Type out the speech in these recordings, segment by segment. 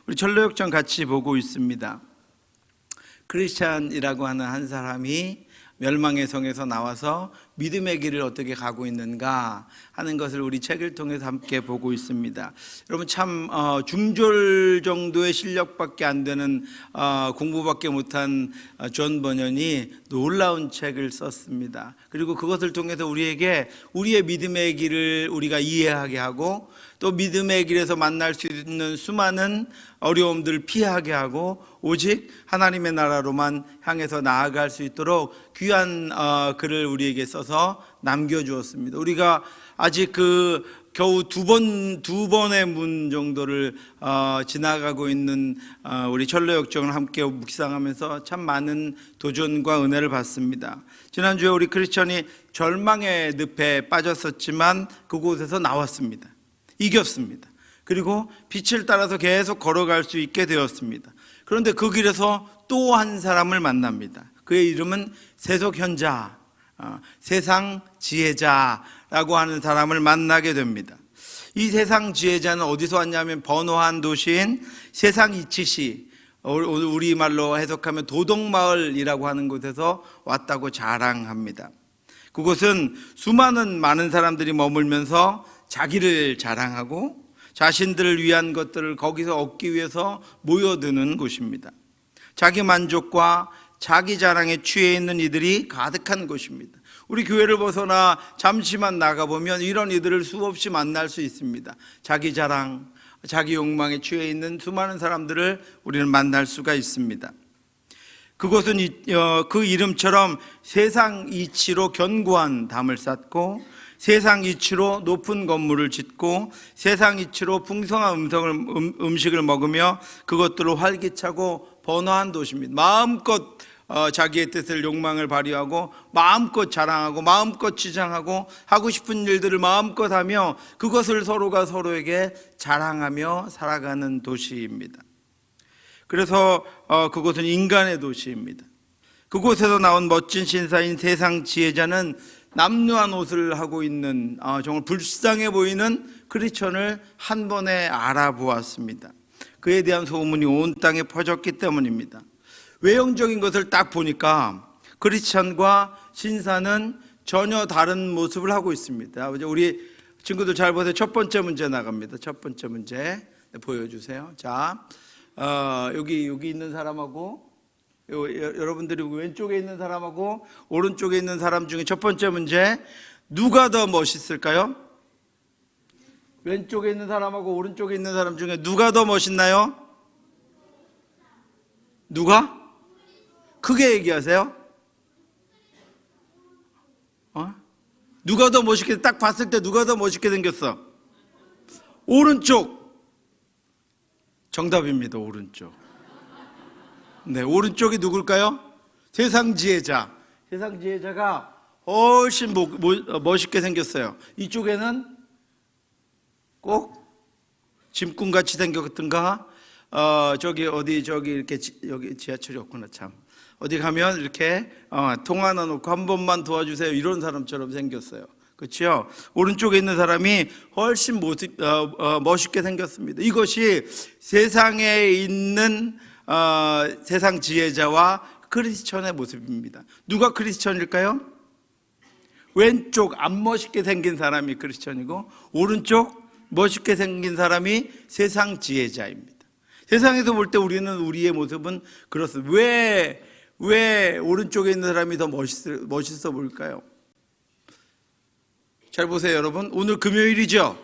우리 전로역정 같이 보고 있습니다. 크리스찬이라고 하는 한 사람이 멸망의 성에서 나와서 믿음의 길을 어떻게 가고 있는가 하는 것을 우리 책을 통해서 함께 보고 있습니다. 여러분 참 중졸 정도의 실력밖에 안 되는 공부밖에 못한 존 버년이 놀라운 책을 썼습니다. 그리고 그것을 통해서 우리에게 우리의 믿음의 길을 우리가 이해하게 하고 또 믿음의 길에서 만날 수 있는 수많은 어려움들을 피하게 하고 오직 하나님의 나라로만 향해서 나아갈 수 있도록 귀한 글을 우리에게 써서 남겨주었습니다. 우리가 아직 겨우 두 번의 문 정도를 지나가고 있는 우리 전로역정을 함께 묵상하면서 참 많은 도전과 은혜를 받습니다. 지난주에 우리 크리스천이 절망의 늪에 빠졌었지만 그곳에서 나왔습니다. 이겼습니다. 그리고 빛을 따라서 계속 걸어갈 수 있게 되었습니다. 그런데 그 길에서 또 한 사람을 만납니다. 그의 이름은 세속현자, 세상 지혜자라고 하는 사람을 만나게 됩니다. 이 세상 지혜자는 어디서 왔냐면 번화한 도시인 세상 이치시, 우리말로 해석하면 도덕마을이라고 하는 곳에서 왔다고 자랑합니다. 그곳은 많은 사람들이 머물면서 자기를 자랑하고 자신들을 위한 것들을 거기서 얻기 위해서 모여드는 곳입니다. 자기 만족과 자기 자랑에 취해 있는 이들이 가득한 곳입니다. 우리 교회를 벗어나 잠시만 나가보면 이런 이들을 수없이 만날 수 있습니다. 자기 자랑, 자기 욕망에 취해 있는 수많은 사람들을 우리는 만날 수가 있습니다. 그곳은 그 이름처럼 세상 이치로 견고한 담을 쌓고 세상 이치로 높은 건물을 짓고 세상 이치로 풍성한 음식을 먹으며 그것들로 활기차고 번화한 도시입니다. 마음껏 자기의 뜻을 욕망을 발휘하고 마음껏 자랑하고 마음껏 치장하고 하고 싶은 일들을 마음껏 하며 그것을 서로가 서로에게 자랑하며 살아가는 도시입니다. 그래서 그곳은 인간의 도시입니다. 그곳에서 나온 멋진 신사인 세상 지혜자는 남루한 옷을 하고 있는 정말 불쌍해 보이는 크리스천을 한 번에 알아보았습니다. 그에 대한 소문이 온 땅에 퍼졌기 때문입니다. 외형적인 것을 딱 보니까 크리스천과 신사는 전혀 다른 모습을 하고 있습니다. 우리 친구들 잘 보세요. 첫 번째 문제 나갑니다. 첫 번째 문제 보여주세요. 자, 여기 있는 사람하고 여러분들이 왼쪽에 있는 사람하고 오른쪽에 있는 사람 중에 첫 번째 문제, 누가 더 멋있을까요? 왼쪽에 있는 사람하고 오른쪽에 있는 사람 중에 누가 더 멋있나요? 누가? 크게 얘기하세요. 누가 더 멋있게, 딱 봤을 때 누가 더 멋있게 생겼어? 오른쪽. 정답입니다. 오른쪽. 네, 오른쪽이 누굴까요? 세상 지혜자. 세상 지혜자가 훨씬 멋있게 생겼어요. 이쪽에는 꼭 짐꾼같이 생겼던가? 저기 이렇게 여기 지하철이 없구나 참. 어디 가면 이렇게 통 하나 놓고 한 번만 도와주세요 이런 사람처럼 생겼어요. 그렇죠? 오른쪽에 있는 사람이 훨씬 멋있게 생겼습니다. 이것이 세상에 있는 세상 지혜자와 크리스천의 모습입니다. 누가 크리스천일까요? 왼쪽 안 멋있게 생긴 사람이 크리스천이고 오른쪽 멋있게 생긴 사람이 세상 지혜자입니다. 세상에서 볼 때 우리의 모습은 그렇습니다. 왜 오른쪽에 있는 사람이 더 멋있어 보일까요? 잘 보세요, 여러분. 오늘 금요일이죠?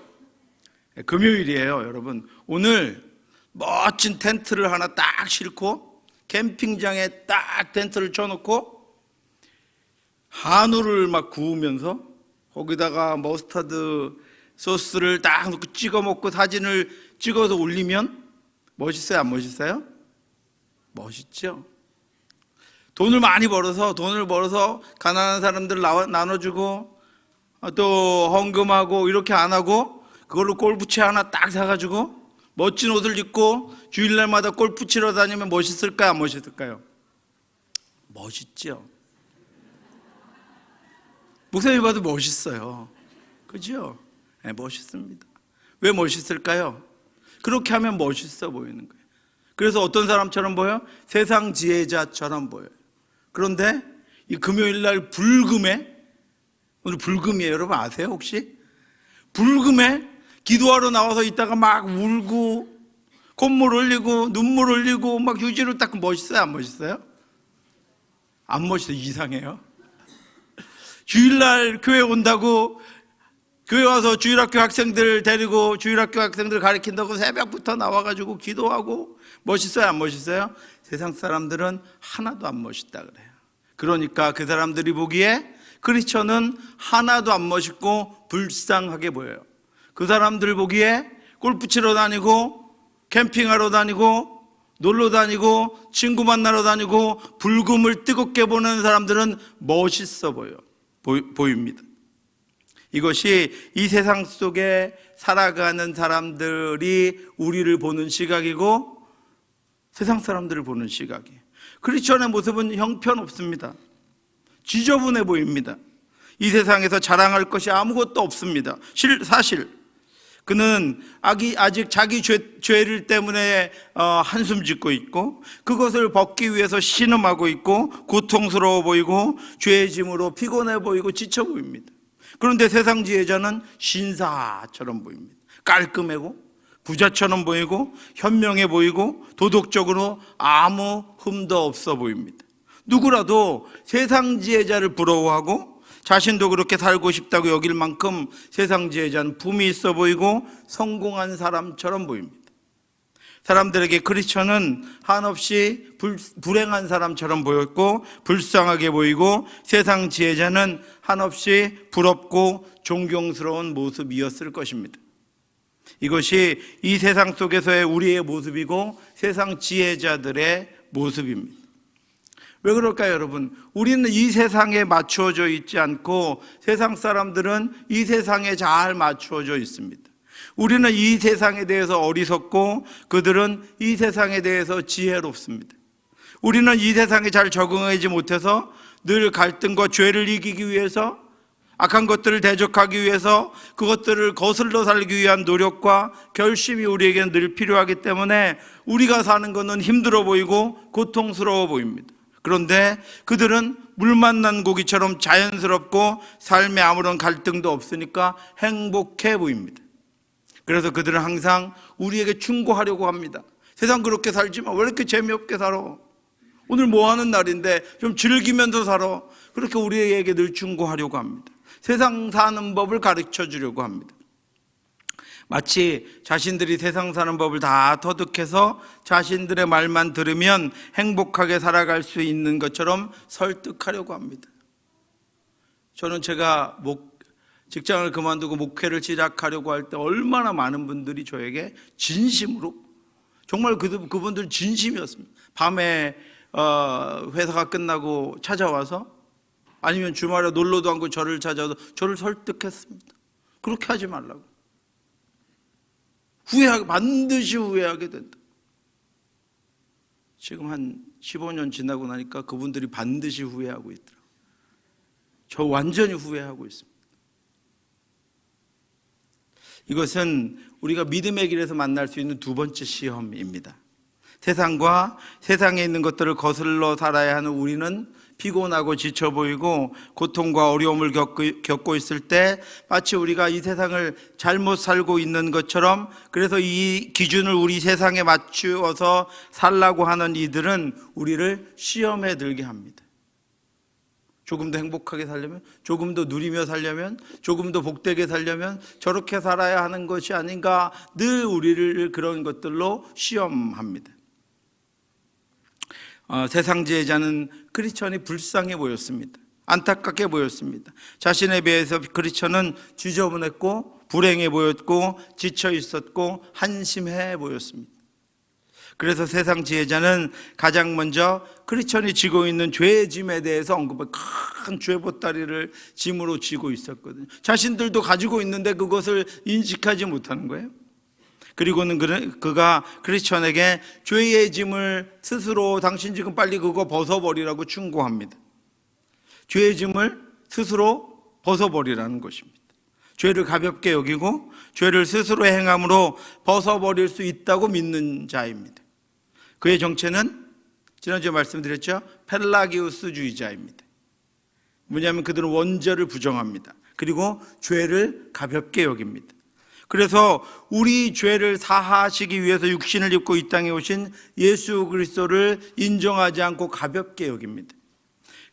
네, 금요일이에요, 여러분. 오늘 멋진 텐트를 하나 딱 싣고 캠핑장에 딱 텐트를 쳐놓고 한우를 막 구우면서 거기다가 머스타드 소스를 딱 넣고 찍어 먹고 사진을 찍어서 올리면 멋있어요, 안 멋있어요? 멋있죠? 돈을 벌어서 가난한 사람들 나눠주고 또 헌금하고 이렇게 안 하고 그걸로 골프채 하나 딱 사가지고 멋진 옷을 입고 주일날마다 골프 치러 다니면 멋있을까요, 안 멋있을까요? 멋있죠? 목사님 봐도 멋있어요. 그죠? 네, 멋있습니다. 왜 멋있을까요? 그렇게 하면 멋있어 보이는 거예요. 그래서 어떤 사람처럼 보여? 세상 지혜자처럼 보여요. 그런데 이 금요일 날 불금에, 오늘 불금이에요. 여러분 아세요 혹시? 불금에 기도하러 나와서 있다가 막 울고 콧물 흘리고 눈물 흘리고 막 휴지로 닦고 멋있어요? 안 멋있어요? 안 멋있어요. 이상해요. 주일날 교회 온다고, 교회 와서 주일학교 학생들 데리고 주일학교 학생들 가르친다고 새벽부터 나와가지고 기도하고 멋있어요? 안 멋있어요? 세상 사람들은 하나도 안 멋있다 그래요. 그러니까 그 사람들이 보기에 크리스천은 하나도 안 멋있고 불쌍하게 보여요. 그 사람들 보기에 골프 치러 다니고 캠핑하러 다니고 놀러 다니고 친구 만나러 다니고 불금을 뜨겁게 보는 사람들은 멋있어 보입니다. 이것이 이 세상 속에 살아가는 사람들이 우리를 보는 시각이고 세상 사람들을 보는 시각이에요. 크리스천의 모습은 형편없습니다. 지저분해 보입니다. 이 세상에서 자랑할 것이 아무것도 없습니다. 사실 그는 아직 자기 죄를 때문에 한숨 짓고 있고 그것을 벗기 위해서 신음하고 있고 고통스러워 보이고 죄의 짐으로 피곤해 보이고 지쳐 보입니다. 그런데 세상 지혜자는 신사처럼 보입니다. 깔끔하고 부자처럼 보이고 현명해 보이고 도덕적으로 아무 흠도 없어 보입니다. 누구라도 세상 지혜자를 부러워하고 자신도 그렇게 살고 싶다고 여길 만큼 세상 지혜자는 품이 있어 보이고 성공한 사람처럼 보입니다. 사람들에게 크리스천은 한없이 불행한 사람처럼 보였고 불쌍하게 보이고 세상 지혜자는 한없이 부럽고 존경스러운 모습이었을 것입니다. 이것이 이 세상 속에서의 우리의 모습이고 세상 지혜자들의 모습입니다. 왜 그럴까요, 여러분? 우리는 이 세상에 맞추어져 있지 않고 세상 사람들은 이 세상에 잘 맞추어져 있습니다. 우리는 이 세상에 대해서 어리석고 그들은 이 세상에 대해서 지혜롭습니다. 우리는 이 세상에 잘 적응하지 못해서 늘 갈등과 죄를 이기기 위해서 악한 것들을 대적하기 위해서 그것들을 거슬러 살기 위한 노력과 결심이 우리에게는 늘 필요하기 때문에 우리가 사는 것은 힘들어 보이고 고통스러워 보입니다. 그런데 그들은 물 만난 고기처럼 자연스럽고 삶에 아무런 갈등도 없으니까 행복해 보입니다. 그래서 그들은 항상 우리에게 충고하려고 합니다. 세상 그렇게 살지 마. 왜 이렇게 재미없게 살아? 오늘 뭐 하는 날인데 좀 즐기면서 살아. 그렇게 우리에게 늘 충고하려고 합니다. 세상 사는 법을 가르쳐 주려고 합니다. 마치 자신들이 세상 사는 법을 다 터득해서 자신들의 말만 들으면 행복하게 살아갈 수 있는 것처럼 설득하려고 합니다. 저는 제가 직장을 그만두고 목회를 시작하려고 할 때 얼마나 많은 분들이 저에게 진심으로, 정말 그분들 진심이었습니다. 밤에 회사가 끝나고 찾아와서 아니면 주말에 놀러도 않고 저를 찾아와서 저를 설득했습니다. 그렇게 하지 말라고. 반드시 후회하게 된다. 지금 한 15년 지나고 나니까 그분들이 반드시 후회하고 있더라고요. 저 완전히 후회하고 있습니다. 이것은 우리가 믿음의 길에서 만날 수 있는 두 번째 시험입니다. 세상과 세상에 있는 것들을 거슬러 살아야 하는 우리는 피곤하고 지쳐 보이고 고통과 어려움을 겪고 있을 때 마치 우리가 이 세상을 잘못 살고 있는 것처럼, 그래서 이 기준을 우리 세상에 맞추어서 살라고 하는 이들은 우리를 시험에 들게 합니다. 조금 더 행복하게 살려면, 조금 더 누리며 살려면, 조금 더 복되게 살려면 저렇게 살아야 하는 것이 아닌가, 늘 우리를 그런 것들로 시험합니다. 세상 지혜자는 크리스천이 불쌍해 보였습니다. 안타깝게 보였습니다. 자신에 비해서 크리스천은 지저분했고 불행해 보였고 지쳐 있었고 한심해 보였습니다. 그래서 세상 지혜자는 가장 먼저 크리스천이 지고 있는 죄의 짐에 대해서 언급해 큰 죄보따리를 짐으로 지고 있었거든요. 자신들도 가지고 있는데 그것을 인식하지 못하는 거예요. 그리고는 그가 크리스천에게 죄의 짐을 스스로, 당신 지금 빨리 그거 벗어버리라고 충고합니다. 죄의 짐을 스스로 벗어버리라는 것입니다. 죄를 가볍게 여기고 죄를 스스로 행함으로 벗어버릴 수 있다고 믿는 자입니다. 그의 정체는 지난주에 말씀드렸죠. 펠라기우스주의자입니다. 뭐냐면 그들은 원죄를 부정합니다. 그리고 죄를 가볍게 여깁니다. 그래서 우리 죄를 사하시기 위해서 육신을 입고 이 땅에 오신 예수 그리스도를 인정하지 않고 가볍게 여깁니다.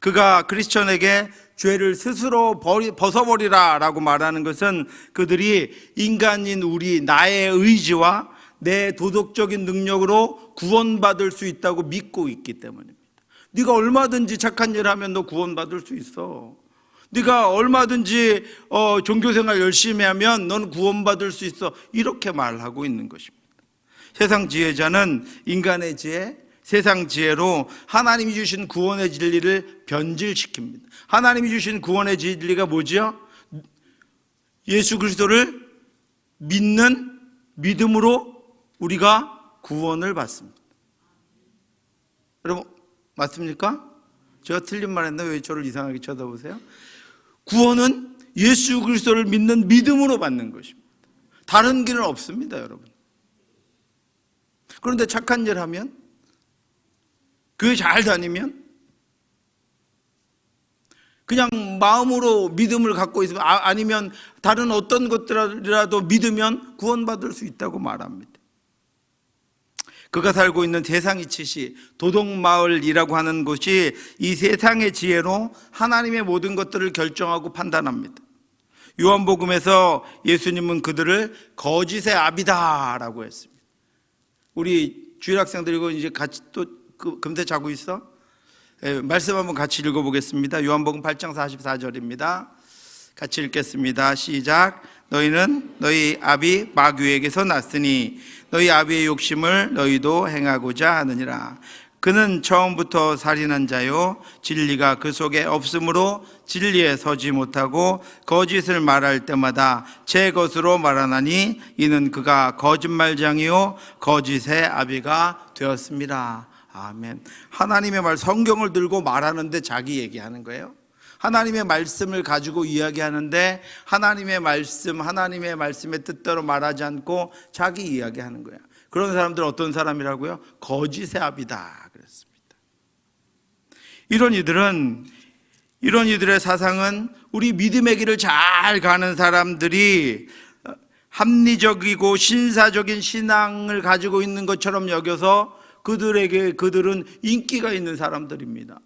그가 크리스천에게 죄를 스스로 벗어버리라 라고 말하는 것은 그들이 인간인 나의 의지와 내 도덕적인 능력으로 구원받을 수 있다고 믿고 있기 때문입니다. 네가 얼마든지 착한 일 하면 너 구원받을 수 있어. 네가 얼마든지 종교생활 열심히 하면 넌 구원받을 수 있어. 이렇게 말하고 있는 것입니다. 세상 지혜자는 인간의 지혜, 세상 지혜로 하나님이 주신 구원의 진리를 변질시킵니다. 하나님이 주신 구원의 진리가 뭐죠? 예수 그리스도를 믿는 믿음으로 우리가 구원을 받습니다. 여러분 맞습니까? 제가 틀린 말 했나? 왜 저를 이상하게 쳐다보세요? 구원은 예수 그리스도를 믿는 믿음으로 받는 것입니다. 다른 길은 없습니다, 여러분. 그런데 착한 일 하면, 교회 잘 다니면, 그냥 마음으로 믿음을 갖고 있으면, 아니면 다른 어떤 것들이라도 믿으면 구원받을 수 있다고 말합니다. 그가 살고 있는 세상 이치시 도덕마을이라고 하는 곳이 이 세상의 지혜로 하나님의 모든 것들을 결정하고 판단합니다. 요한복음에서 예수님은 그들을 거짓의 아비다 라고 했습니다. 우리 주일학생들이고 이제 같이 또 금세 자고 있어? 말씀 한번 같이 읽어보겠습니다. 요한복음 8장 44절입니다. 같이 읽겠습니다. 시작. 너희는 너희 아비 마귀에게서 났으니 너희 아비의 욕심을 너희도 행하고자 하느니라. 그는 처음부터 살인한 자요 진리가 그 속에 없으므로 진리에 서지 못하고 거짓을 말할 때마다 제 것으로 말하나니 이는 그가 거짓말장이요 거짓의 아비가 되었습니다. 아멘. 하나님의 말, 성경을 들고 말하는데 자기 얘기하는 거예요. 하나님의 말씀을 가지고 이야기하는데 하나님의 말씀의 뜻대로 말하지 않고 자기 이야기하는 거야. 그런 사람들은 어떤 사람이라고요? 거짓의 아비다 그랬습니다. 이런 이들의 사상은 우리 믿음의 길을 잘 가는 사람들이 합리적이고 신사적인 신앙을 가지고 있는 것처럼 여겨서 그들은 인기가 있는 사람들입니다.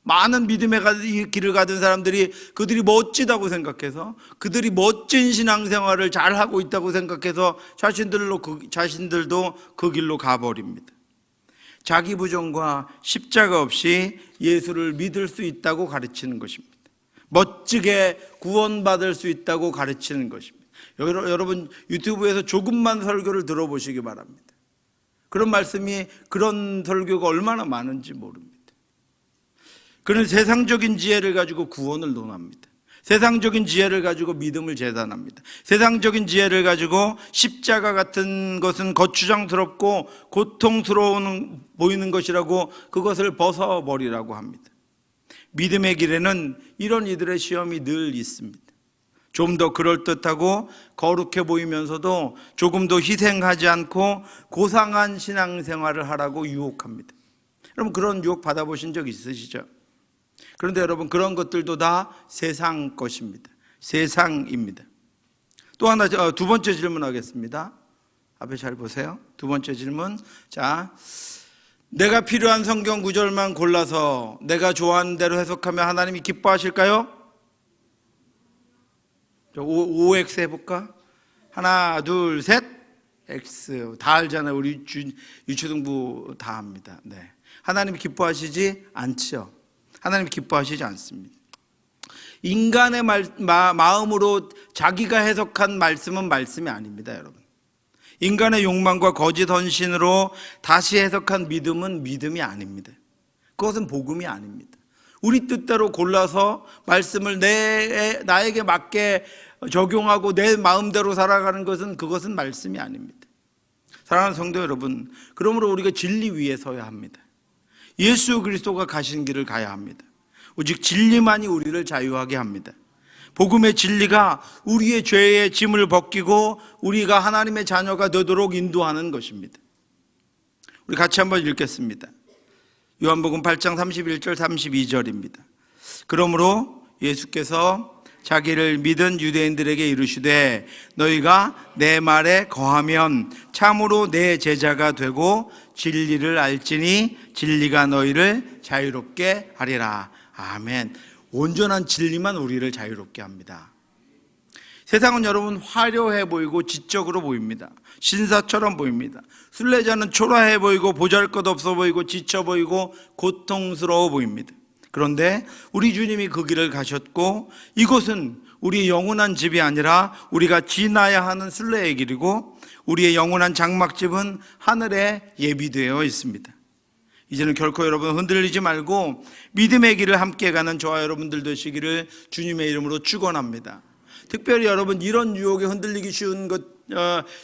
많은 믿음의 길을 가던 사람들이 그들이 멋지다고 생각해서, 그들이 멋진 신앙생활을 잘하고 있다고 생각해서 자신들도 그 길로 가버립니다. 자기 부정과 십자가 없이 예수를 믿을 수 있다고 가르치는 것입니다. 멋지게 구원받을 수 있다고 가르치는 것입니다. 여러분 유튜브에서 조금만 설교를 들어보시기 바랍니다. 그런 설교가 얼마나 많은지 모릅니다. 그는 세상적인 지혜를 가지고 구원을 논합니다. 세상적인 지혜를 가지고 믿음을 재단합니다. 세상적인 지혜를 가지고 십자가 같은 것은 거추장스럽고 고통스러운 보이는 것이라고 그것을 벗어버리라고 합니다. 믿음의 길에는 이런 이들의 시험이 늘 있습니다. 좀 더 그럴듯하고 거룩해 보이면서도 조금 더 희생하지 않고 고상한 신앙생활을 하라고 유혹합니다. 여러분 그런 유혹 받아보신 적 있으시죠? 그런데 여러분 그런 것들도 다 세상 것입니다. 세상입니다. 또 하나 두 번째 질문하겠습니다. 앞에 잘 보세요. 두 번째 질문. 자, 내가 필요한 성경 구절만 골라서 내가 좋아하는 대로 해석하면 하나님이 기뻐하실까요? OX 해볼까? 하나 둘 셋 X. 다 알잖아요. 우리 유초등부 다 압니다. 네. 하나님이 기뻐하시지 않죠. 하나님이 기뻐하시지 않습니다. 인간의 마음으로 자기가 해석한 말씀은 말씀이 아닙니다, 여러분. 인간의 욕망과 거짓 헌신으로 다시 해석한 믿음은 믿음이 아닙니다. 그것은 복음이 아닙니다. 우리 뜻대로 골라서 말씀을 나에게 맞게 적용하고 내 마음대로 살아가는 그것은 말씀이 아닙니다. 사랑하는 성도 여러분, 그러므로 우리가 진리 위에 서야 합니다. 예수 그리스도가 가신 길을 가야 합니다. 오직 진리만이 우리를 자유하게 합니다. 복음의 진리가 우리의 죄의 짐을 벗기고 우리가 하나님의 자녀가 되도록 인도하는 것입니다. 우리 같이 한번 읽겠습니다. 요한복음 8장 31절 32절입니다. 그러므로 예수께서 자기를 믿은 유대인들에게 이르시되 너희가 내 말에 거하면 참으로 내 제자가 되고 진리를 알지니 진리가 너희를 자유롭게 하리라. 아멘. 온전한 진리만 우리를 자유롭게 합니다. 세상은 여러분 화려해 보이고 지적으로 보입니다. 신사처럼 보입니다. 순례자는 초라해 보이고 보잘것없어 보이고 지쳐 보이고 고통스러워 보입니다. 그런데 우리 주님이 그 길을 가셨고 이곳은 우리의 영원한 집이 아니라 우리가 지나야 하는 순례의 길이고 우리의 영원한 장막집은 하늘에 예비되어 있습니다. 이제는 결코 여러분 흔들리지 말고 믿음의 길을 함께 가는 저와 여러분들 되시기를 주님의 이름으로 축원합니다. 특별히 여러분 이런 유혹에 흔들리기 쉬운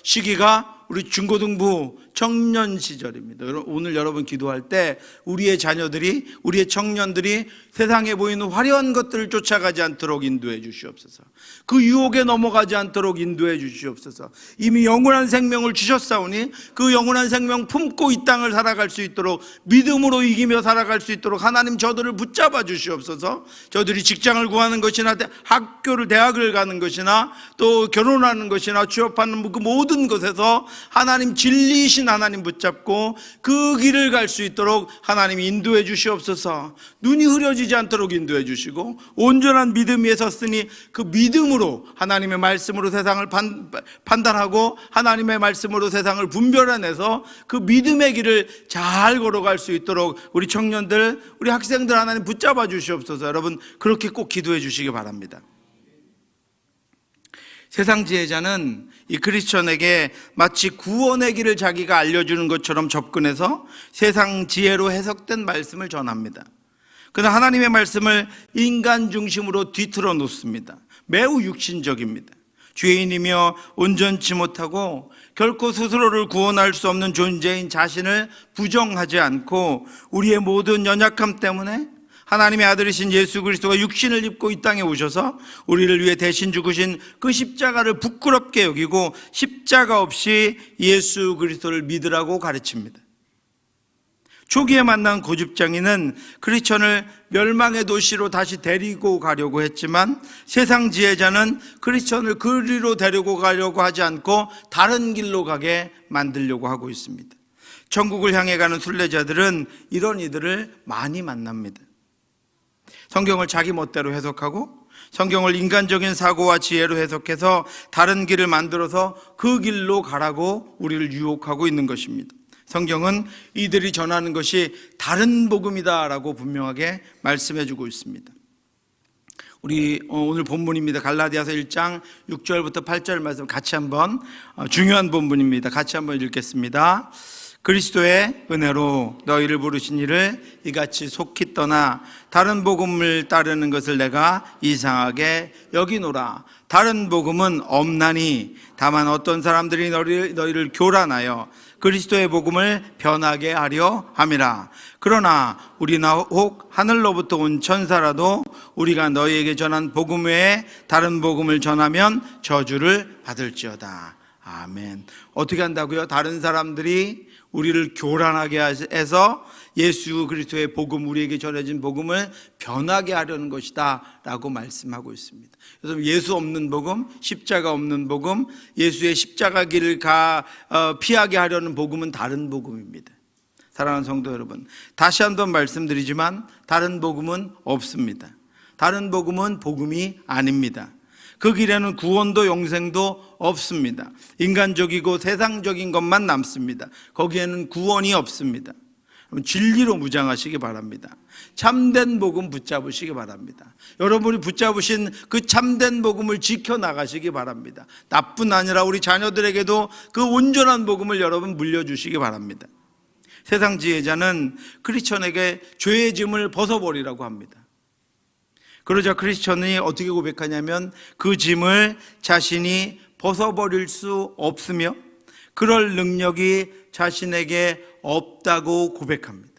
시기가 우리 중고등부 청년 시절입니다. 오늘 여러분 기도할 때 우리의 자녀들이, 우리의 청년들이 세상에 보이는 화려한 것들을 쫓아가지 않도록 인도해 주시옵소서. 그 유혹에 넘어가지 않도록 인도해 주시옵소서. 이미 영원한 생명을 주셨사오니 그 영원한 생명 품고 이 땅을 살아갈 수 있도록 믿음으로 이기며 살아갈 수 있도록 하나님 저들을 붙잡아 주시옵소서. 저들이 직장을 구하는 것이나 대학을 가는 것이나 또 결혼하는 것이나 취업하는 그 모든 것에서 하나님 진리이신 하나님 붙잡고 그 길을 갈 수 있도록 하나님 인도해 주시옵소서. 눈이 흐려지지 않도록 인도해 주시고 온전한 믿음 위에 섰으니 그 믿음으로 하나님의 말씀으로 세상을 판단하고 하나님의 말씀으로 세상을 분별해내서 그 믿음의 길을 잘 걸어갈 수 있도록 우리 청년들, 우리 학생들 하나님 붙잡아 주시옵소서. 여러분 그렇게 꼭 기도해 주시기 바랍니다. 세상 지혜자는 이 크리스천에게 마치 구원의 길을 자기가 알려주는 것처럼 접근해서 세상 지혜로 해석된 말씀을 전합니다. 그러나 하나님의 말씀을 인간 중심으로 뒤틀어 놓습니다. 매우 육신적입니다. 죄인이며 온전치 못하고 결코 스스로를 구원할 수 없는 존재인 자신을 부정하지 않고 우리의 모든 연약함 때문에 하나님의 아들이신 예수 그리스도가 육신을 입고 이 땅에 오셔서 우리를 위해 대신 죽으신 그 십자가를 부끄럽게 여기고 십자가 없이 예수 그리스도를 믿으라고 가르칩니다. 초기에 만난 고집장이는 크리스천을 멸망의 도시로 다시 데리고 가려고 했지만 세상 지혜자는 크리스천을 그리로 데리고 가려고 하지 않고 다른 길로 가게 만들려고 하고 있습니다. 천국을 향해 가는 순례자들은 이런 이들을 많이 만납니다. 성경을 자기 멋대로 해석하고 성경을 인간적인 사고와 지혜로 해석해서 다른 길을 만들어서 그 길로 가라고 우리를 유혹하고 있는 것입니다. 성경은 이들이 전하는 것이 다른 복음이다라고 분명하게 말씀해주고 있습니다. 우리 오늘 본문입니다. 갈라디아서 1장 6절부터 8절 말씀 같이 한번 중요한 본문입니다. 같이 한번 읽겠습니다. 그리스도의 은혜로 너희를 부르신 이를 이같이 속히 떠나 다른 복음을 따르는 것을 내가 이상하게 여기노라. 다른 복음은 없나니 다만 어떤 사람들이 너희를 교란하여 그리스도의 복음을 변하게 하려 함이라. 그러나 우리나 혹 하늘로부터 온 천사라도 우리가 너희에게 전한 복음 외에 다른 복음을 전하면 저주를 받을지어다. 아멘. 어떻게 한다고요? 다른 사람들이 우리를 교란하게 해서 예수 그리스도의 복음, 우리에게 전해진 복음을 변하게 하려는 것이다 라고 말씀하고 있습니다. 그래서 예수 없는 복음, 십자가 없는 복음, 예수의 십자가 길을 피하게 하려는 복음은 다른 복음입니다. 사랑하는 성도 여러분, 다시 한번 말씀드리지만 다른 복음은 없습니다. 다른 복음은 복음이 아닙니다. 그 길에는 구원도 영생도 없습니다. 인간적이고 세상적인 것만 남습니다. 거기에는 구원이 없습니다. 진리로 무장하시기 바랍니다. 참된 복음 붙잡으시기 바랍니다. 여러분이 붙잡으신 그 참된 복음을 지켜나가시기 바랍니다. 나뿐 아니라 우리 자녀들에게도 그 온전한 복음을 여러분 물려주시기 바랍니다. 세상 지혜자는 크리스천에게 죄의 짐을 벗어버리라고 합니다. 그러자 크리스천이 어떻게 고백하냐면 그 짐을 자신이 벗어버릴 수 없으며 그럴 능력이 자신에게 없다고 고백합니다.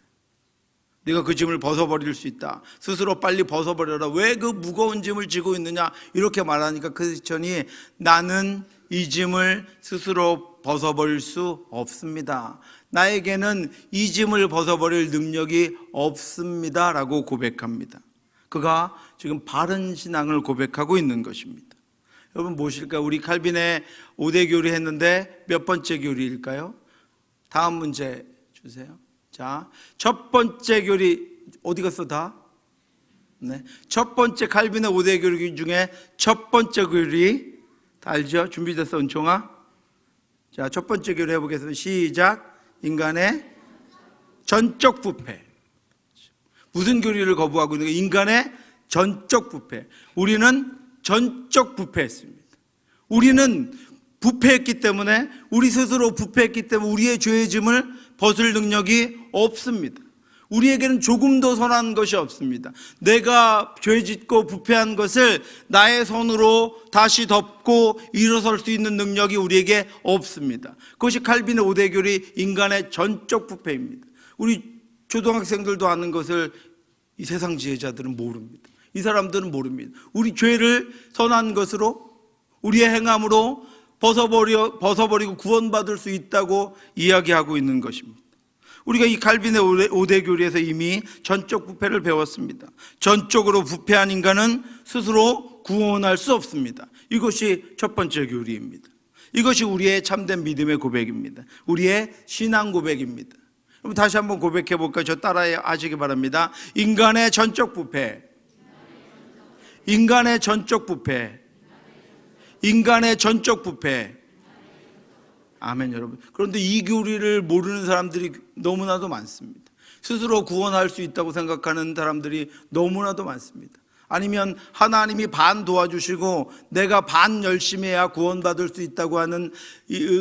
네가 그 짐을 벗어버릴 수 있다. 스스로 빨리 벗어버려라. 왜 그 무거운 짐을 지고 있느냐 이렇게 말하니까 크리스천이 나는 이 짐을 스스로 벗어버릴 수 없습니다. 나에게는 이 짐을 벗어버릴 능력이 없습니다 라고 고백합니다. 그가 지금 바른 신앙을 고백하고 있는 것입니다. 여러분 무엇일까요? 우리 칼빈의 5대 교리 했는데 몇 번째 교리일까요? 다음 문제 주세요. 자, 첫 번째 교리 어디 갔어 다? 네. 첫 번째 칼빈의 5대 교리 중에 첫 번째 교리 다 알죠? 준비됐어 은총아? 자, 첫 번째 교리 해보겠습니다. 시작. 인간의 전적 부패. 무슨 교리를 거부하고 있는 거예요? 인간의 전적 부패. 우리는 전적 부패했습니다. 우리는 부패했기 때문에, 우리 스스로 부패했기 때문에 우리의 죄의 짐을 벗을 능력이 없습니다. 우리에게는 조금도 선한 것이 없습니다. 내가 죄 짓고 부패한 것을 나의 손으로 다시 덮고 일어설 수 있는 능력이 우리에게 없습니다. 그것이 칼빈의 5대 교리 인간의 전적 부패입니다. 우리 초등학생들도 아는 것을 이 세상 지혜자들은 모릅니다. 이 사람들은 모릅니다. 우리 죄를 선한 것으로, 우리의 행함으로 벗어버리고 구원받을 수 있다고 이야기하고 있는 것입니다. 우리가 이 칼빈의 5대 교리에서 이미 전적 부패를 배웠습니다. 전적으로 부패한 인간은 스스로 구원할 수 없습니다. 이것이 첫 번째 교리입니다. 이것이 우리의 참된 믿음의 고백입니다. 우리의 신앙 고백입니다. 그럼 다시 한번 고백해 볼까요? 저 따라해 하시기 바랍니다. 인간의 전적 부패, 인간의 전적 부패, 인간의 전적 부패. 아멘 여러분. 그런데 이 교리를 모르는 사람들이 너무나도 많습니다. 스스로 구원할 수 있다고 생각하는 사람들이 너무나도 많습니다. 아니면 하나님이 반 도와주시고 내가 반 열심히 해야 구원받을 수 있다고 하는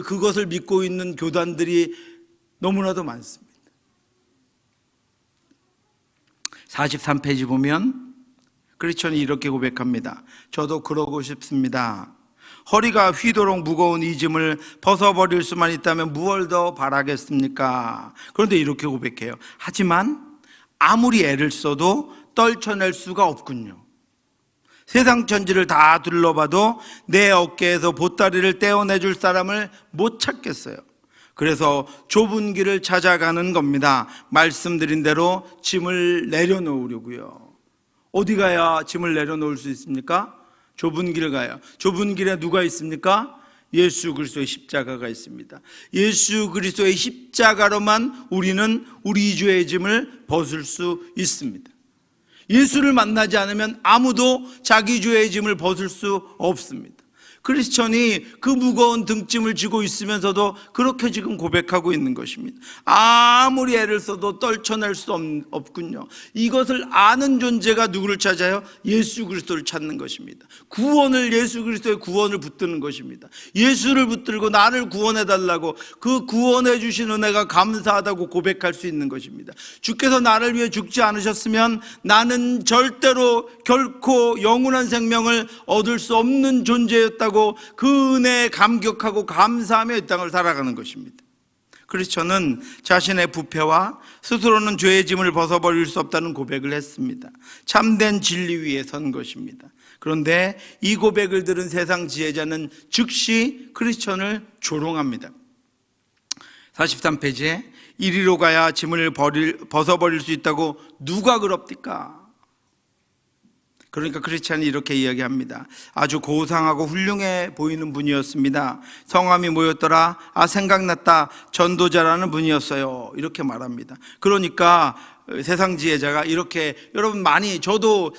그것을 믿고 있는 교단들이 너무나도 많습니다. 43페이지 보면 크리스천이 이렇게 고백합니다. 저도 그러고 싶습니다. 허리가 휘도록 무거운 이 짐을 벗어버릴 수만 있다면 무얼 더 바라겠습니까? 그런데 이렇게 고백해요. 하지만 아무리 애를 써도 떨쳐낼 수가 없군요. 세상 천지를 다 둘러봐도 내 어깨에서 보따리를 떼어내줄 사람을 못 찾겠어요. 그래서 좁은 길을 찾아가는 겁니다. 말씀드린 대로 짐을 내려놓으려고요. 어디 가야 짐을 내려놓을 수 있습니까? 좁은 길을 가요. 좁은 길에 누가 있습니까? 예수 그리스도의 십자가가 있습니다. 예수 그리스도의 십자가로만 우리는 우리 죄의 짐을 벗을 수 있습니다. 예수를 만나지 않으면 아무도 자기 죄의 짐을 벗을 수 없습니다. 크리스천이 그 무거운 등짐을 지고 있으면서도 그렇게 지금 고백하고 있는 것입니다. 아무리 애를 써도 떨쳐낼 수 없군요. 이것을 아는 존재가 누구를 찾아요? 예수 그리스도를 찾는 것입니다. 구원을, 예수 그리스도의 구원을 붙드는 것입니다. 예수를 붙들고 나를 구원해달라고, 그 구원해 주신 은혜가 감사하다고 고백할 수 있는 것입니다. 주께서 나를 위해 죽지 않으셨으면 나는 절대로 결코 영원한 생명을 얻을 수 없는 존재였다고 그 은혜에 감격하고 감사하며 이 땅을 살아가는 것입니다. 크리스천은 자신의 부패와 스스로는 죄의 짐을 벗어버릴 수 없다는 고백을 했습니다. 참된 진리 위에 선 것입니다. 그런데 이 고백을 들은 세상 지혜자는 즉시 크리스천을 조롱합니다. 43페이지에 이리로 가야 짐을 벗어버릴 수 있다고 누가 그럽니까? 그러니까 크리스찬이 이렇게 이야기합니다. 아주 고상하고 훌륭해 보이는 분이었습니다. 성함이 뭐였더라? 아, 생각났다. 전도자라는 분이었어요. 이렇게 말합니다. 그러니까 세상 지혜자가 이렇게, 여러분 많이, 저도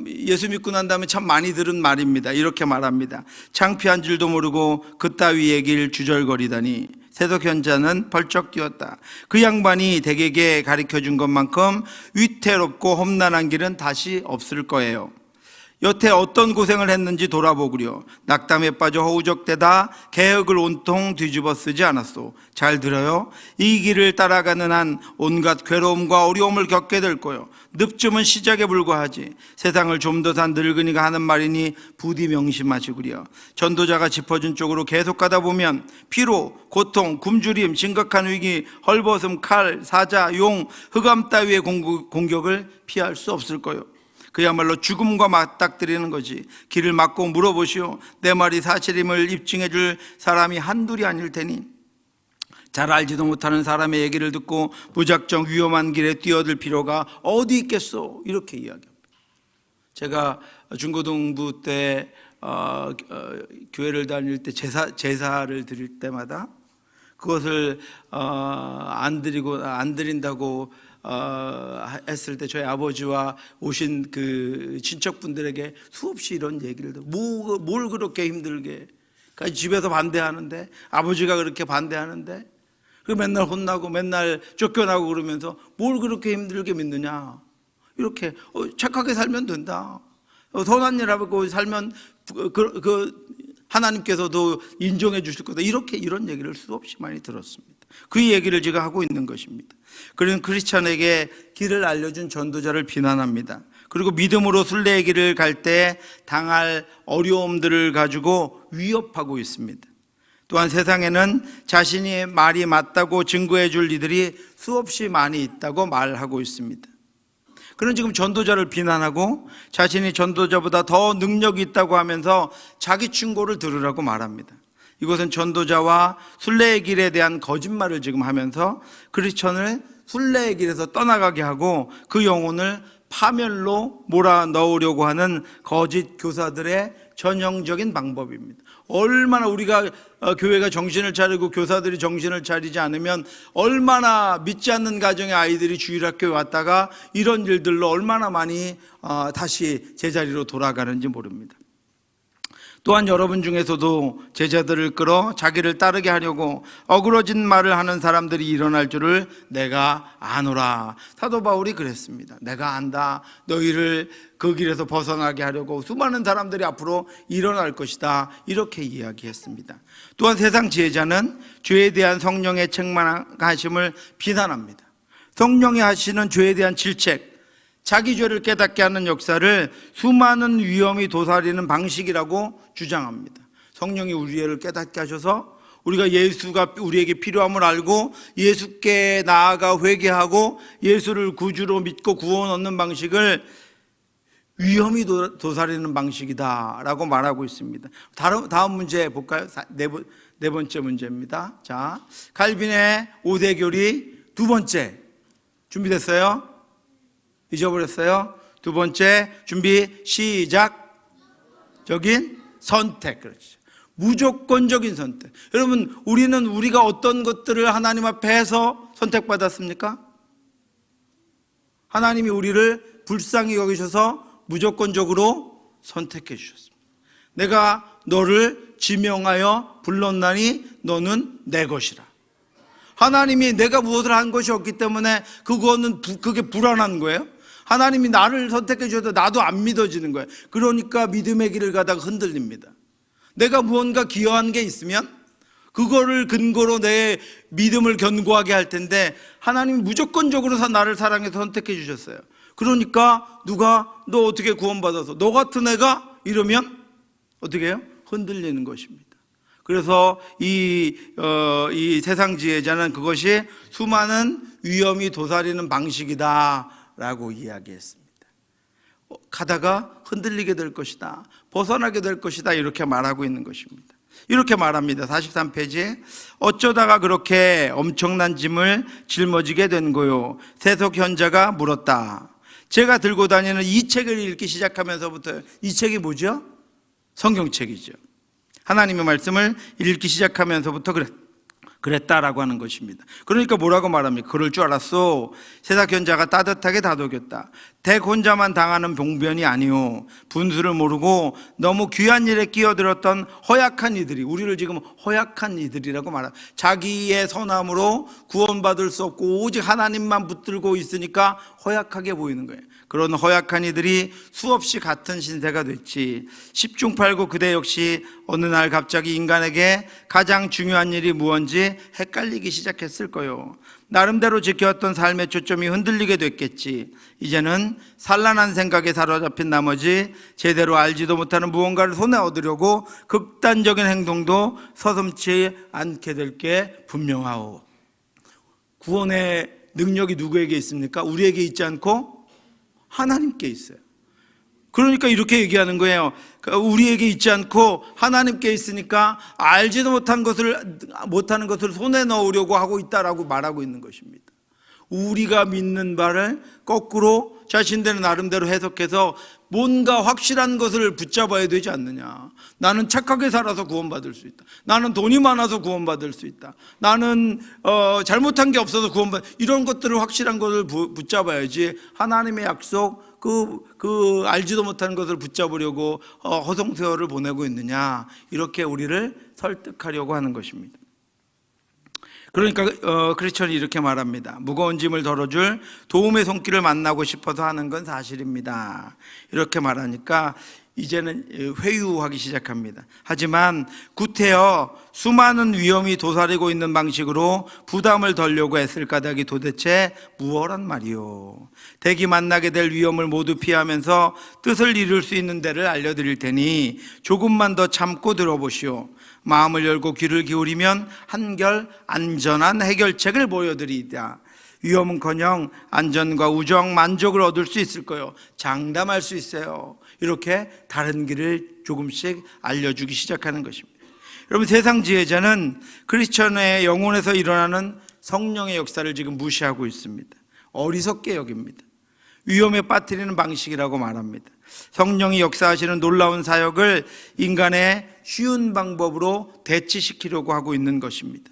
예수 믿고 난 다음에 참 많이 들은 말입니다. 이렇게 말합니다. 창피한 줄도 모르고 그따위 얘기를 주절거리다니. 세속현자는 벌쩍 뛰었다. 그 양반이 댁에게 가르쳐준 것만큼 위태롭고 험난한 길은 다시 없을 거예요. 여태 어떤 고생을 했는지 돌아보구려. 낙담에 빠져 허우적대다 개혁을 온통 뒤집어 쓰지 않았소. 잘 들어요. 이 길을 따라가는 한 온갖 괴로움과 어려움을 겪게 될 거요. 늪쯤은 시작에 불과하지. 세상을 좀 더 산 늙은이가 하는 말이니 부디 명심하시구려. 전도자가 짚어준 쪽으로 계속 가다 보면 피로, 고통, 굶주림, 심각한 위기, 헐벗음, 칼, 사자, 용, 흑암 따위의 공격을 피할 수 없을 거요. 그야말로 죽음과 맞닥뜨리는 거지. 길을 막고 물어보시오. 내 말이 사실임을 입증해 줄 사람이 한둘이 아닐 테니. 잘 알지도 못하는 사람의 얘기를 듣고 무작정 위험한 길에 뛰어들 필요가 어디 있겠소? 이렇게 이야기합니다. 제가 중고등부 때 교회를 다닐 때 제사를 드릴 때마다 그것을 안 드린다고 했을 때 저희 아버지와 오신 그 친척분들에게 수없이 이런 얘기를 뭘 그렇게 힘들게, 그러니까 집에서 반대하는데, 아버지가 그렇게 반대하는데, 그 맨날 혼나고 맨날 쫓겨나고 그러면서 뭘 그렇게 힘들게 믿느냐, 이렇게 착하게 살면 된다, 선한 일 하고 살면 하나님께서도 인정해 주실 거다, 이런 얘기를 수없이 많이 들었습니다. 그 얘기를 제가 하고 있는 것입니다. 그런 크리스찬에게 길을 알려준 전도자를 비난합니다. 그리고 믿음으로 순례의 길을 갈 때 당할 어려움들을 가지고 위협하고 있습니다. 또한 세상에는 자신이 말이 맞다고 증거해 줄 이들이 수없이 많이 있다고 말하고 있습니다. 그는 지금 전도자를 비난하고 자신이 전도자보다 더 능력이 있다고 하면서 자기 충고를 들으라고 말합니다. 이것은 전도자와 순례의 길에 대한 거짓말을 지금 하면서 크리스천을 순례의 길에서 떠나가게 하고 그 영혼을 파멸로 몰아넣으려고 하는 거짓 교사들의 전형적인 방법입니다. 얼마나 우리가 교회가 정신을 차리고 교사들이 정신을 차리지 않으면 얼마나 믿지 않는 가정의 아이들이 주일학교에 왔다가 이런 일들로 얼마나 많이 다시 제자리로 돌아가는지 모릅니다. 또한 여러분 중에서도 제자들을 끌어 자기를 따르게 하려고 어그러진 말을 하는 사람들이 일어날 줄을 내가 아노라. 사도 바울이 그랬습니다. 내가 안다. 너희를 그 길에서 벗어나게 하려고 수많은 사람들이 앞으로 일어날 것이다, 이렇게 이야기했습니다. 또한 세상 지혜자는 죄에 대한 성령의 책망하심을 비난합니다. 성령이 하시는 죄에 대한 질책, 자기 죄를 깨닫게 하는 역사를 수많은 위험이 도사리는 방식이라고 주장합니다. 성령이 우리를 깨닫게 하셔서 우리가 예수가 우리에게 필요함을 알고 예수께 나아가 회개하고 예수를 구주로 믿고 구원 얻는 방식을 위험이 도사리는 방식이다라고 말하고 있습니다. 다음 문제 볼까요? 네 번째 문제입니다. 자, 칼빈의 5대 교리 두 번째. 준비됐어요? 잊어버렸어요? 두 번째, 준비, 시작. 적인 선택. 그렇죠. 무조건적인 선택. 여러분, 우리가 어떤 것들을 하나님 앞에 해서 선택받았습니까? 하나님이 우리를 불쌍히 여기셔서 무조건적으로 선택해 주셨습니다. 내가 너를 지명하여 불렀나니 너는 내 것이라. 하나님이 내가 무엇을 한 것이 없기 때문에 그게 불안한 거예요. 하나님이 나를 선택해 주셔도 나도 안 믿어지는 거예요. 그러니까 믿음의 길을 가다가 흔들립니다. 내가 무언가 기여한 게 있으면 그거를 근거로 내 믿음을 견고하게 할 텐데 하나님이 무조건적으로 나를 사랑해서 선택해 주셨어요. 그러니까 너 어떻게 구원받아서 너 같은 애가 이러면 어떻게 해요? 흔들리는 것입니다. 그래서 이 세상 지혜자는 그것이 수많은 위험이 도사리는 방식이다라고 이야기했습니다. 가다가 흔들리게 될 것이다, 벗어나게 될 것이다, 이렇게 말하고 있는 것입니다. 이렇게 말합니다. 43페이지에 어쩌다가 그렇게 엄청난 짐을 짊어지게 된 거요? 세속 현자가 물었다. 제가 들고 다니는 이 책을 읽기 시작하면서부터, 이 책이 뭐죠? 성경책이죠. 하나님의 말씀을 읽기 시작하면서부터 그랬다라고 하는 것입니다. 그러니까 뭐라고 말합니까? 그럴 줄 알았어. 세상 현자가 따뜻하게 다독였다. 댁 혼자만 당하는 봉변이 아니오. 분수를 모르고 너무 귀한 일에 끼어들었던 허약한 이들이, 우리를 지금 허약한 이들이라고 말합니다. 자기의 선함으로 구원받을 수 없고 오직 하나님만 붙들고 있으니까 허약하게 보이는 거예요. 그런 허약한 이들이 수없이 같은 신세가 됐지. 10중 8구 그대 역시 어느 날 갑자기 인간에게 가장 중요한 일이 무언지 헷갈리기 시작했을 거요. 나름대로 지켜왔던 삶의 초점이 흔들리게 됐겠지. 이제는 산란한 생각에 사로잡힌 나머지 제대로 알지도 못하는 무언가를 손에 얻으려고 극단적인 행동도 서슴지 않게 될 게 분명하오. 구원의 능력이 누구에게 있습니까? 우리에게 있지 않고 하나님께 있어요. 그러니까 이렇게 얘기하는 거예요. 우리에게 있지 않고 하나님께 있으니까 알지도 못하는 것을 손에 넣으려고 하고 있다라고 말하고 있는 것입니다. 우리가 믿는 바를 거꾸로 자신들의 나름대로 해석해서 뭔가 확실한 것을 붙잡아야 되지 않느냐. 나는 착하게 살아서 구원받을 수 있다. 나는 돈이 많아서 구원받을 수 있다. 나는 잘못한 게 없어서 이런 것들을 확실한 것을 붙잡아야지 하나님의 약속 그 알지도 못하는 것을 붙잡으려고 허송세월을 보내고 있느냐. 이렇게 우리를 설득하려고 하는 것입니다. 그러니까 크리스천이 이렇게 말합니다. 무거운 짐을 덜어줄 도움의 손길을 만나고 싶어서 하는 건 사실입니다. 이렇게 말하니까 이제는 회유하기 시작합니다. 하지만 구태여 수많은 위험이 도사리고 있는 방식으로 부담을 덜려고 애쓸 까닭이 도대체 무엇란 말이요. 댁이 만나게 될 위험을 모두 피하면서 뜻을 이룰 수 있는 데를 알려드릴 테니 조금만 더 참고 들어보시오. 마음을 열고 귀를 기울이면 한결 안전한 해결책을 보여드리리다. 위험은커녕 안전과 우정, 만족을 얻을 수 있을 거요. 장담할 수 있어요. 이렇게 다른 길을 조금씩 알려주기 시작하는 것입니다. 여러분, 세상 지혜자는 크리스천의 영혼에서 일어나는 성령의 역사를 지금 무시하고 있습니다. 어리석게 여깁니다. 위험에 빠뜨리는 방식이라고 말합니다. 성령이 역사하시는 놀라운 사역을 인간의 쉬운 방법으로 대치시키려고 하고 있는 것입니다.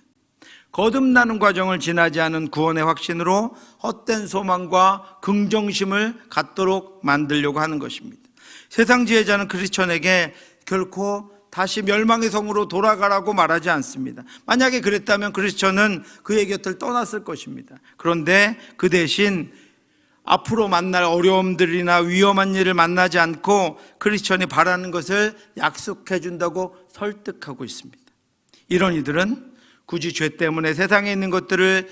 거듭나는 과정을 지나지 않은 구원의 확신으로 헛된 소망과 긍정심을 갖도록 만들려고 하는 것입니다. 세상 지혜자는 크리스천에게 결코 다시 멸망의 성으로 돌아가라고 말하지 않습니다. 만약에 그랬다면 크리스천은 그의 곁을 떠났을 것입니다. 그런데 그 대신 앞으로 만날 어려움들이나 위험한 일을 만나지 않고 크리스천이 바라는 것을 약속해 준다고 설득하고 있습니다. 이런 이들은 굳이 죄 때문에 세상에 있는 것들을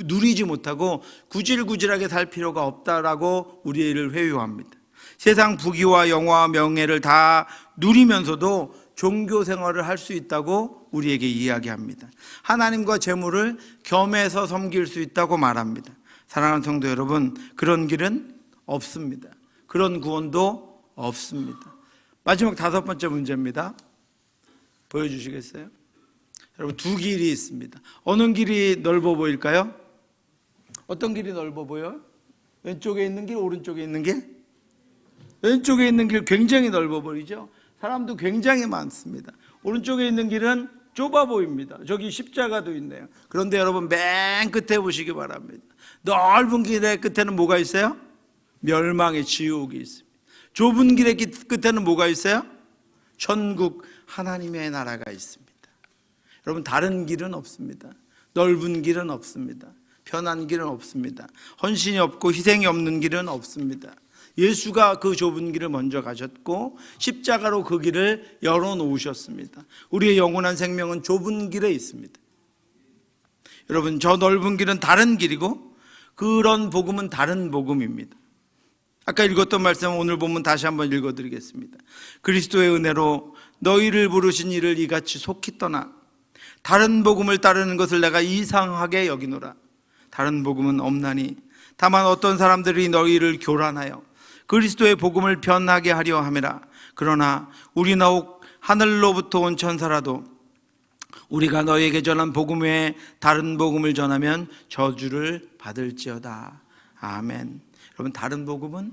누리지 못하고 구질구질하게 살 필요가 없다라고 우리를 회유합니다. 세상 부귀와 영화와 명예를 다 누리면서도 종교 생활을 할 수 있다고 우리에게 이야기합니다. 하나님과 재물을 겸해서 섬길 수 있다고 말합니다. 사랑하는 성도 여러분, 그런 길은 없습니다. 그런 구원도 없습니다. 마지막 5번째 문제입니다. 보여주시겠어요? 여러분, 두 길이 있습니다. 어느 길이 넓어 보일까요? 어떤 길이 넓어 보여요? 왼쪽에 있는 길, 오른쪽에 있는 길? 왼쪽에 있는 길 굉장히 넓어 보이죠? 사람도 굉장히 많습니다. 오른쪽에 있는 길은 좁아 보입니다. 저기 십자가도 있네요. 그런데 여러분, 맨 끝에 보시기 바랍니다. 넓은 길의 끝에는 뭐가 있어요? 멸망의 지옥이 있습니다. 좁은 길의 끝에는 뭐가 있어요? 천국, 하나님의 나라가 있습니다. 여러분, 다른 길은 없습니다. 넓은 길은 없습니다. 편한 길은 없습니다. 헌신이 없고 희생이 없는 길은 없습니다. 예수가 그 좁은 길을 먼저 가셨고 십자가로 그 길을 열어놓으셨습니다. 우리의 영원한 생명은 좁은 길에 있습니다. 여러분, 저 넓은 길은 다른 길이고 그런 복음은 다른 복음입니다. 아까 읽었던 말씀 오늘 본문 다시 한번 읽어드리겠습니다. 그리스도의 은혜로 너희를 부르신 이를 이같이 속히 떠나 다른 복음을 따르는 것을 내가 이상하게 여기노라. 다른 복음은 없나니 다만 어떤 사람들이 너희를 교란하여 그리스도의 복음을 변하게 하려 함이라. 그러나 우리나 혹 하늘로부터 온 천사라도 우리가 너희에게 전한 복음 외에 다른 복음을 전하면 저주를 받을지어다. 아멘. 여러분, 다른 복음은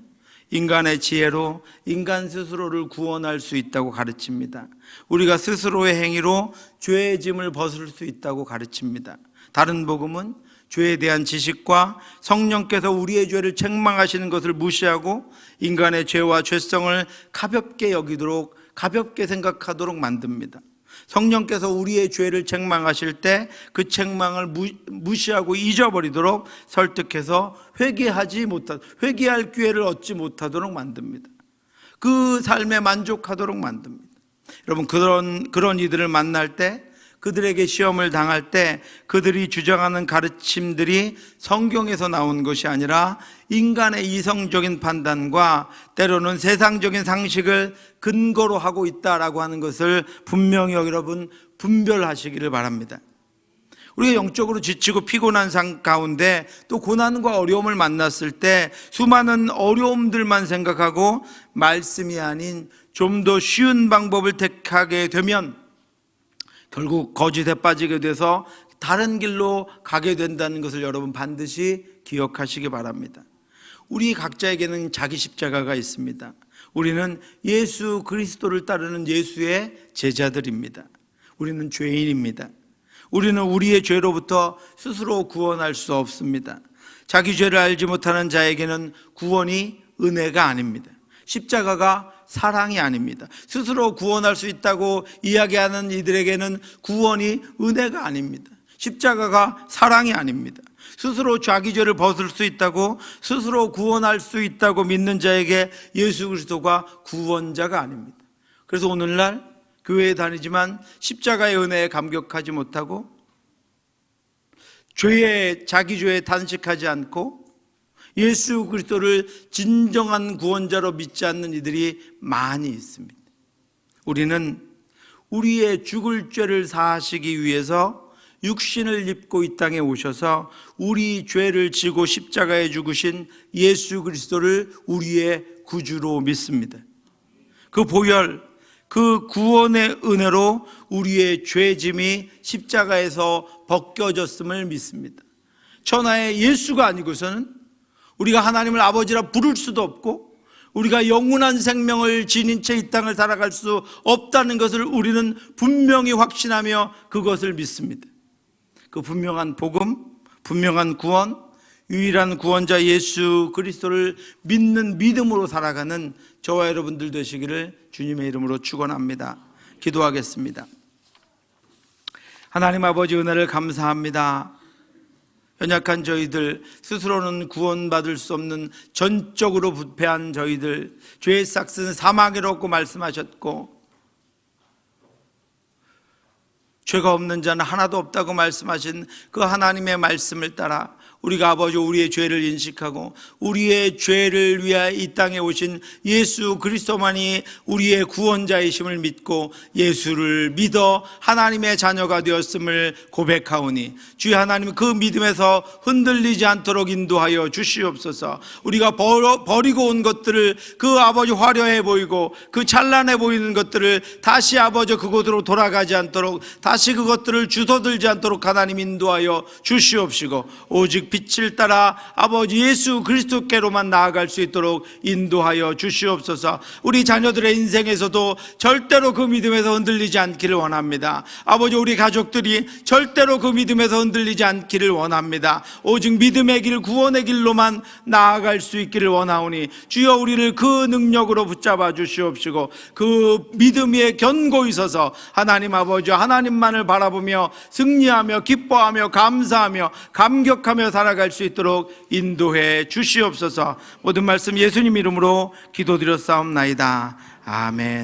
인간의 지혜로 인간 스스로를 구원할 수 있다고 가르칩니다. 우리가 스스로의 행위로 죄의 짐을 벗을 수 있다고 가르칩니다. 다른 복음은 죄에 대한 지식과 성령께서 우리의 죄를 책망하시는 것을 무시하고 인간의 죄와 죄성을 가볍게 여기도록, 가볍게 생각하도록 만듭니다. 성령께서 우리의 죄를 책망하실 때 그 책망을 무시하고 잊어버리도록 설득해서 회개할 기회를 얻지 못하도록 만듭니다. 그 삶에 만족하도록 만듭니다. 여러분, 그런 이들을 만날 때, 그들에게 시험을 당할 때 그들이 주장하는 가르침들이 성경에서 나온 것이 아니라 인간의 이성적인 판단과 때로는 세상적인 상식을 근거로 하고 있다라고 하는 것을 분명히 여러분 분별하시기를 바랍니다. 우리가 영적으로 지치고 피곤한 상 가운데 또 고난과 어려움을 만났을 때 수많은 어려움들만 생각하고 말씀이 아닌 좀 더 쉬운 방법을 택하게 되면 결국 거짓에 빠지게 돼서 다른 길로 가게 된다는 것을 여러분 반드시 기억하시기 바랍니다. 우리 각자에게는 자기 십자가가 있습니다. 우리는 예수 그리스도를 따르는 예수의 제자들입니다. 우리는 죄인입니다. 우리는 우리의 죄로부터 스스로 구원할 수 없습니다. 자기 죄를 알지 못하는 자에게는 구원이 은혜가 아닙니다. 십자가가 사랑이 아닙니다. 스스로 구원할 수 있다고 이야기하는 이들에게는 구원이 은혜가 아닙니다. 십자가가 사랑이 아닙니다. 스스로 자기 죄를 벗을 수 있다고, 스스로 구원할 수 있다고 믿는 자에게 예수 그리스도가 구원자가 아닙니다. 그래서 오늘날 교회에 다니지만 십자가의 은혜에 감격하지 못하고 자기 죄에 단식하지 않고 예수 그리스도를 진정한 구원자로 믿지 않는 이들이 많이 있습니다. 우리는 우리의 죽을 죄를 사하시기 위해서 육신을 입고 이 땅에 오셔서 우리 죄를 지고 십자가에 죽으신 예수 그리스도를 우리의 구주로 믿습니다. 그 보혈, 그 구원의 은혜로 우리의 죄짐이 십자가에서 벗겨졌음을 믿습니다. 천하의 예수가 아니고서는 우리가 하나님을 아버지라 부를 수도 없고 우리가 영원한 생명을 지닌 채 이 땅을 살아갈 수 없다는 것을 우리는 분명히 확신하며 그것을 믿습니다. 그 분명한 복음, 분명한 구원, 유일한 구원자 예수 그리스도를 믿는 믿음으로 살아가는 저와 여러분들 되시기를 주님의 이름으로 축원합니다. 기도하겠습니다. 하나님 아버지 은혜를 감사합니다. 연약한 저희들, 스스로는 구원받을 수 없는 전적으로 부패한 저희들, 죄의 싹은 사망이라고 말씀하셨고 죄가 없는 자는 하나도 없다고 말씀하신 그 하나님의 말씀을 따라 우리가 아버지 우리의 죄를 인식하고 우리의 죄를 위하여 이 땅에 오신 예수 그리스도만이 우리의 구원자이심을 믿고 예수를 믿어 하나님의 자녀가 되었음을 고백하오니 주여 하나님 그 믿음에서 흔들리지 않도록 인도하여 주시옵소서. 우리가 버리고 온 것들을 그 아버지 화려해 보이고 그 찬란해 보이는 것들을 다시 아버지 그곳으로 돌아가지 않도록 다시 그것들을 주워들지 않도록 하나님 인도하여 주시옵시고 오직 빛을 따라 아버지 예수 그리스도께로만 나아갈 수 있도록 인도하여 주시옵소서. 우리 자녀들의 인생에서도 절대로 그 믿음에서 흔들리지 않기를 원합니다. 아버지 우리 가족들이 절대로 그 믿음에서 흔들리지 않기를 원합니다. 오직 믿음의 길 구원의 길로만 나아갈 수 있기를 원하오니 주여 우리를 그 능력으로 붙잡아 주시옵시고 그 믿음 위에 견고히 서서 하나님 아버지 하나님만을 바라보며 승리하며 기뻐하며 감사하며 감격하며 살아갈 수 있도록 인도해 주시옵소서. 모든 말씀 예수님 이름으로 기도드렸사옵나이다. 아멘.